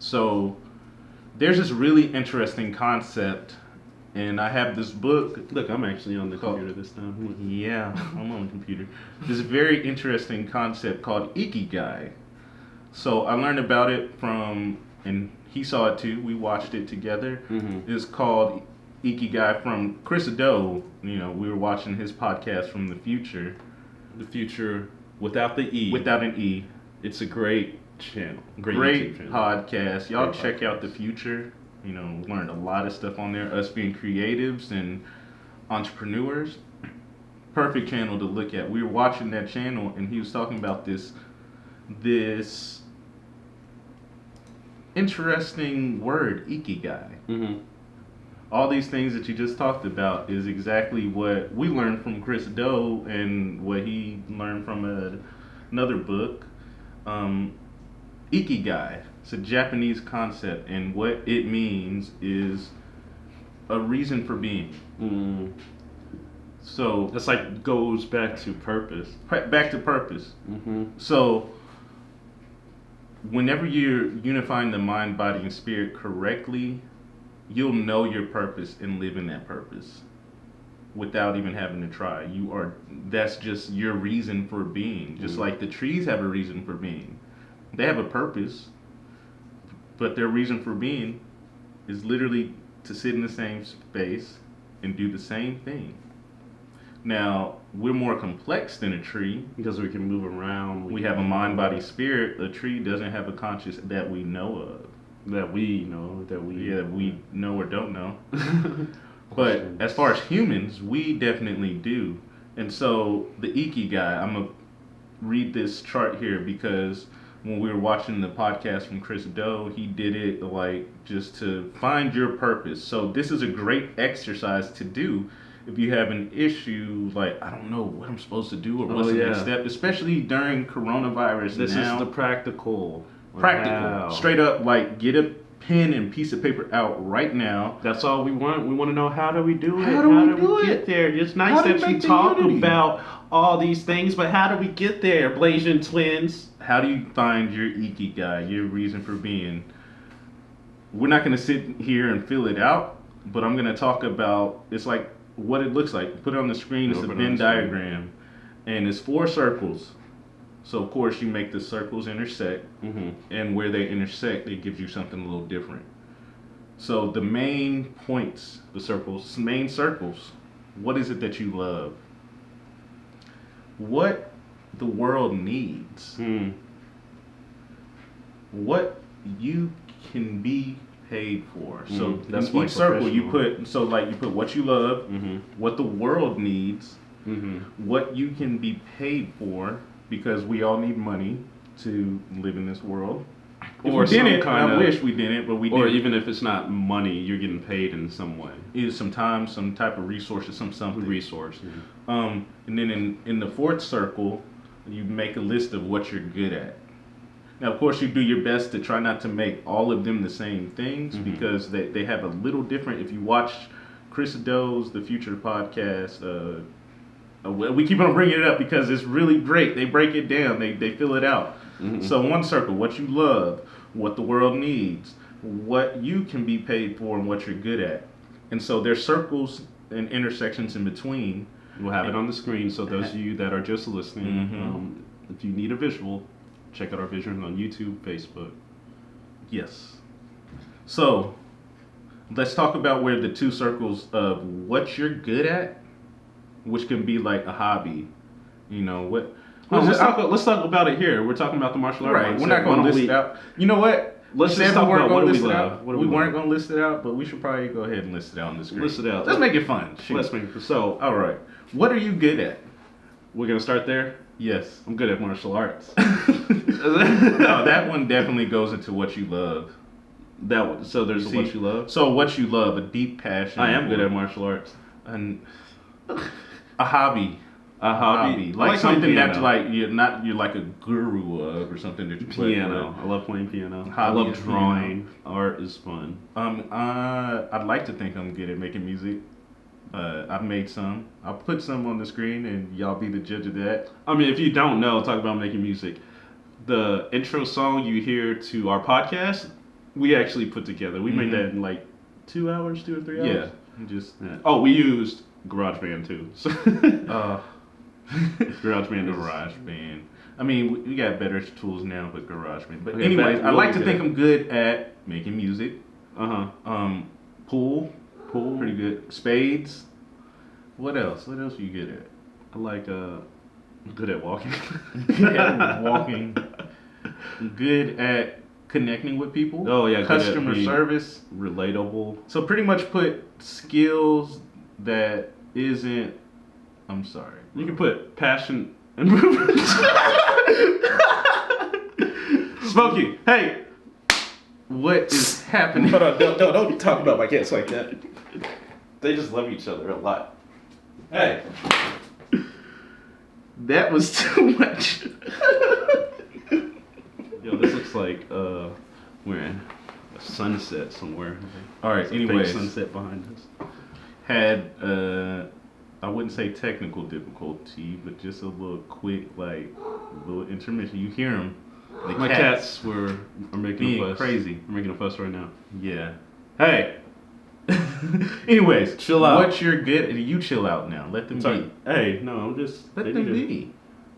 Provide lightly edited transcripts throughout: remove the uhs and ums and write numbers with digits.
So there's this really interesting concept, and I have this book. Look, I'm actually on the computer this time. Yeah, I'm on the computer. This very interesting concept called ikigai. So I learned about it from, and he saw it too. We watched it together. Mm-hmm. It's called Ikigai from Chris Doe. You know, we were watching his podcast from the future. The future without the E. Without an E. It's a great channel. Great channel. podcast. Y'all Great check podcast. out the future. You know, learned a lot of stuff on there. Us being creatives and entrepreneurs. Perfect channel to look at. We were watching that channel, and he was talking about this interesting word, ikigai. Mm-hmm. All these things that you just talked about is exactly what we learned from Chris Doe and what he learned from another book. Ikigai. It's a Japanese concept, and what it means is a reason for being. Mm. So That's like goes back to purpose. back to purpose. Mm-hmm. So whenever you're unifying the mind, body, and spirit correctly, you'll know your purpose and live in that purpose without even having to try. That's just your reason for being. Just like the trees have a reason for being. They have a purpose, but their reason for being is literally to sit in the same space and do the same thing. Now, we're more complex than a tree. Because we can move around. We have a mind, body, spirit. A tree doesn't have a conscious that we know of. That we know. We know or don't know. But as far as humans, we definitely do. And so the ikigai, I'm going to read this chart here because when we were watching the podcast from Chris Doe, he did it like just to find your purpose. So this is a great exercise to do if you have an issue like, I don't know what I'm supposed to do or what's the next step, especially during coronavirus. This now. is the practical. Practical. Wow. Straight up, like, get a pen and piece of paper out right now. That's all we want. We want to know, how do we do it? How do we get there? It's nice How do that we you make the talk unity? about all these things, but how do we get there, Blasian twins? How do you find your ikigai, your reason for being? We're not going to sit here and fill it out, but I'm going to talk about, it's like what it looks like. Put it on the screen. It's a Venn diagram, and it's 4 circles. So of course you make the circles intersect, and where they intersect, it gives you something a little different. So the main points, main circles, what is it that you love? What the world needs. What you can be paid for. So that's in each circle you put what you love, what the world needs, what you can be paid for, because we all need money to live in this world. If Or we didn't, I wish we didn't, but we did. Or even if it's not money, you're getting paid in some way. Either some time, some type of resources, something. Resource. And then in the 4th circle, you make a list of what you're good at. Now, of course, you do your best to try not to make all of them the same things, because they have a little different. If you watch Chris Doe's The Future podcast, we keep on bringing it up because it's really great. They break it down. They fill it out. So 1 circle, what you love, what the world needs, what you can be paid for, and what you're good at. And so there's circles and intersections in between. We'll have it on the screen, so those of you that are just listening, if you need a visual, check out our visuals on YouTube, Facebook. Yes. So let's talk about where the 2 circles of what you're good at, which can be like a hobby. You know what? Let's talk about it here. We're talking about the martial art. Right. We're not going to list it out. You know what? Let's just talk about what do we love. We weren't going to list it out, but we should probably go ahead and list it out on the screen. List it out. Let's make it fun. Let's make it fun. So, all right. What are you good at? We're going to start there? Yes. I'm good at martial arts. No, that one definitely goes into what you love. So there's what you love? So what you love, a deep passion. I am good at martial arts. And a hobby. A hobby. Like something that's like you're like a guru of, or something that you play. Piano. I love playing piano. Hobby I love is drawing. Art is fun. I'd like to think I'm good at making music. I've made some. I'll put some on the screen and y'all be the judge of that. I mean, if you don't know, talk about making music. The intro song you hear to our podcast, we actually put together. We made that in like 2 hours, 2 or 3 hours. Yeah. Just Oh, we used GarageBand too. So GarageBand is GarageBand. I mean, we got better tools now with GarageBand. But Okay, anyways, back- I like to what think we I'm good at making music. Pool, Pool. pretty good. Spades. What else? What else are you good at? I like good at walking. Good at walking. Good at connecting with people. Oh yeah, good at Customer being service. relatable. So pretty much put skills that isn't. I'm sorry. You can put passion and movement. Smokey, hey. What is happening? Hold on, don't talk about my cats like that. They just love each other a lot. Hey. That was too much. Yo, this looks like we're in a sunset somewhere. All right. There's a fake Anyways, sunset behind us. had I wouldn't say technical difficulty, but just a little quick little intermission. You hear them. My cats are making being a fuss. crazy. They're making a fuss right now. Yeah. Hey. Anyways, Chill out. What you're good at, you chill out now. Let them Sorry. be. Hey, no, I'm just. Let they them need to- be.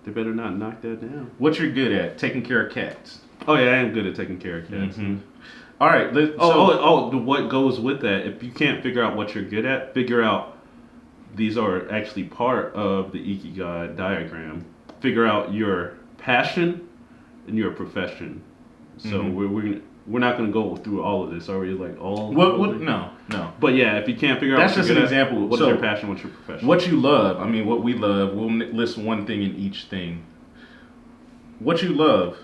They better not knock that down. What you're good at, taking care of cats. Oh yeah, I am good at taking care of cats. Mhm. All right. What goes with that? If you can't figure out what you're good at, figure out these are actually part of the ikigai diagram. Figure out your passion and your profession. So Mhm. we're not going to go through all of this. Are we like all? What? No. But yeah, if you can't figure out, That's what just you're an good at, example. What's So, your passion? What's your profession? What you love. I mean, what we love. We'll list one thing in each thing. What you love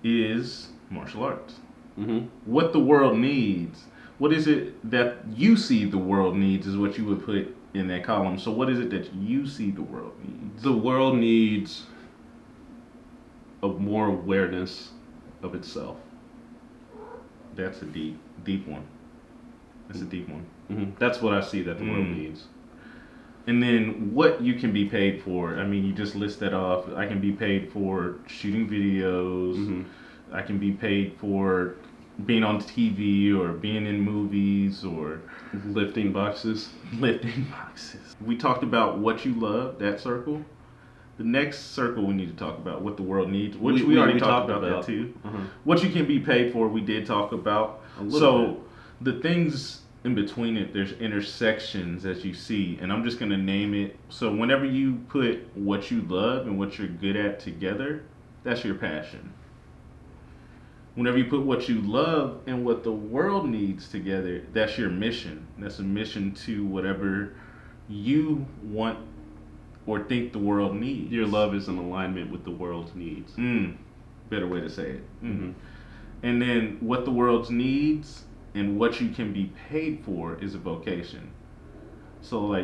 is martial arts. Mm-hmm. What the world needs. What is it that you see the world needs is what you would put in that column. So what is it that you see the world needs? The world needs of more awareness of itself. That's a deep one. That's a deep one. Mm-hmm. That's what I see that the world Mm. needs. And then what you can be paid for. I mean, you just list that off. I can be paid for shooting videos. Mm-hmm. I can be paid for being on TV or being in movies or Lifting boxes. lifting boxes. We talked about what you love, that circle. The next circle we need to talk about what the world needs, which we already talked about that too. Uh-huh. What you can be paid for, we did talk about. A little So the things in between it, there's intersections as you see, and I'm just gonna name it. So whenever you put what you love and what you're good at together, that's your passion. Whenever you put what you love and what the world needs together, that's your mission. That's a mission to whatever you want or think the world needs. Your love is in alignment with the world's needs. Better way to say it. Mm-hmm. And then what the world needs and what you can be paid for is a vocation. So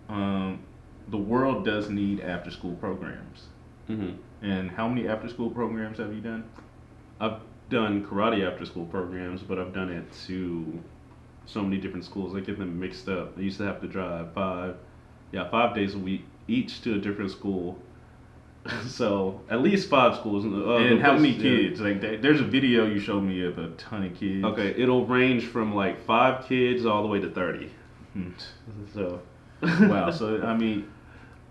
the world does need after school programs. Mm-hmm. And how many after school programs have you done? I've done karate after school programs, but I've done it to so many different schools. I get them mixed up. I used to have to drive 5 days a week each to a different school. So at least 5 schools. And how many kids? Like there's a video you showed me of a ton of kids. Okay, it'll range from like 5 kids all the way to 30. So Wow. So I mean,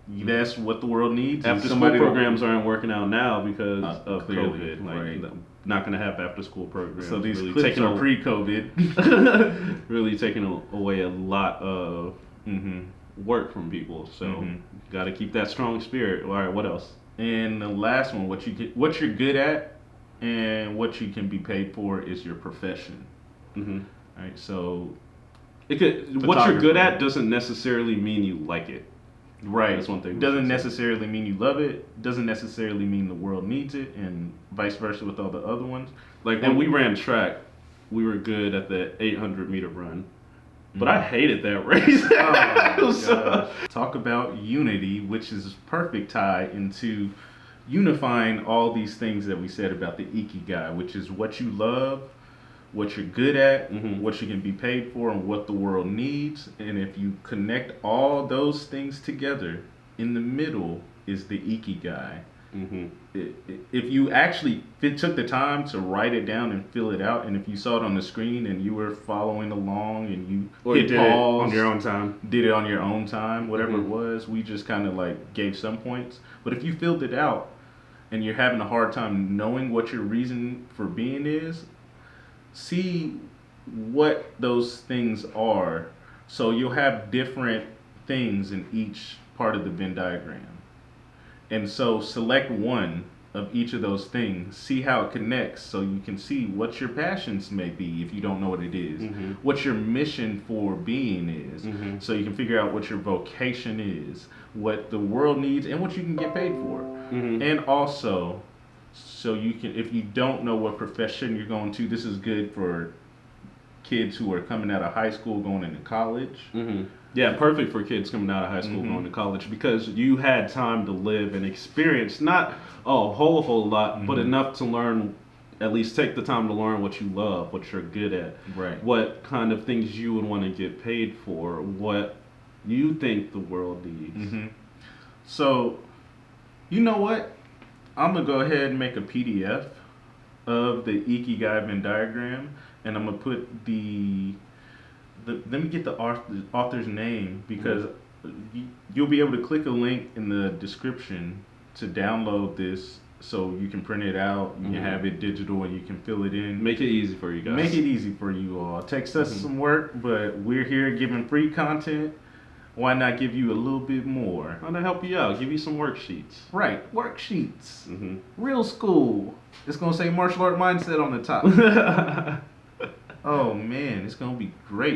that's what the world needs. after school programs aren't working out now because of clearly, COVID. Like, right. not going to have after school programs. So these really clips taking are pre-COVID. really taking away a lot of Mm-hmm. work from people. So Mhm. got to keep that strong spirit. All right, what else? And the last one, what you're good at, and what you can be paid for is your profession. Mm-hmm. All right. So What you're Photographer. good at doesn't necessarily mean you like it. right. That's one thing we Doesn't should say. necessarily mean you love it. Doesn't necessarily mean the world needs it, and vice versa with all the other ones. Like when we ran track, we were good at the 800-meter run. But Mm-hmm. I hated that race. Oh, So- gosh. Talk about unity, which is perfect tie into unifying all these things that we said about the ikigai, which is what you love, what you're good at, Mhm. what you can be paid for, and what the world needs. And if you connect all those things together, in the middle is the ikigai. Mm-hmm. If you actually took the time to write it down and fill it out, and if you saw it on the screen and you were following along and you Or you hit did pause, it on your own time. did it on your own time, whatever Mhm. it was, we just kind of like gave some points. But if you filled it out and you're having a hard time knowing what your reason for being is, see what those things are. So you'll have different things in each part of the Venn diagram. And so select one of each of those things, see how it connects so you can see what your passions may be if you don't know what it is, Mhm. what your mission for being is, Mhm. so you can figure out what your vocation is, what the world needs, and what you can get paid for. Mhm. And also, so you can, if you don't know what profession you're going to, this is good for kids who are coming out of high school going into college. Mm-hmm. Yeah, perfect for kids coming out of high school Mhm. going to college because you had time to live and experience not a whole lot, but Mhm. enough to learn. At least take the time to learn what you love, what you're good at, Right. what kind of things you would want to get paid for, what you think the world needs. Hmm. So, you know what? I'm gonna go ahead and make a PDF of the ikigai Venn diagram, and I'm gonna put let me get the author's name because you'll be able to click a link in the description to download this, so you can print it out, you can Mhm. have it digital, and you can fill it in. Make it easy for you guys. Make it easy for you all. It takes us Mhm. some work, but we're here giving free content. Why not give you a little bit more? I'm gonna help you out. Give you some worksheets. Right, worksheets. Mm-hmm. Real school. It's gonna say martial art mindset on the top. Oh man, it's gonna be great.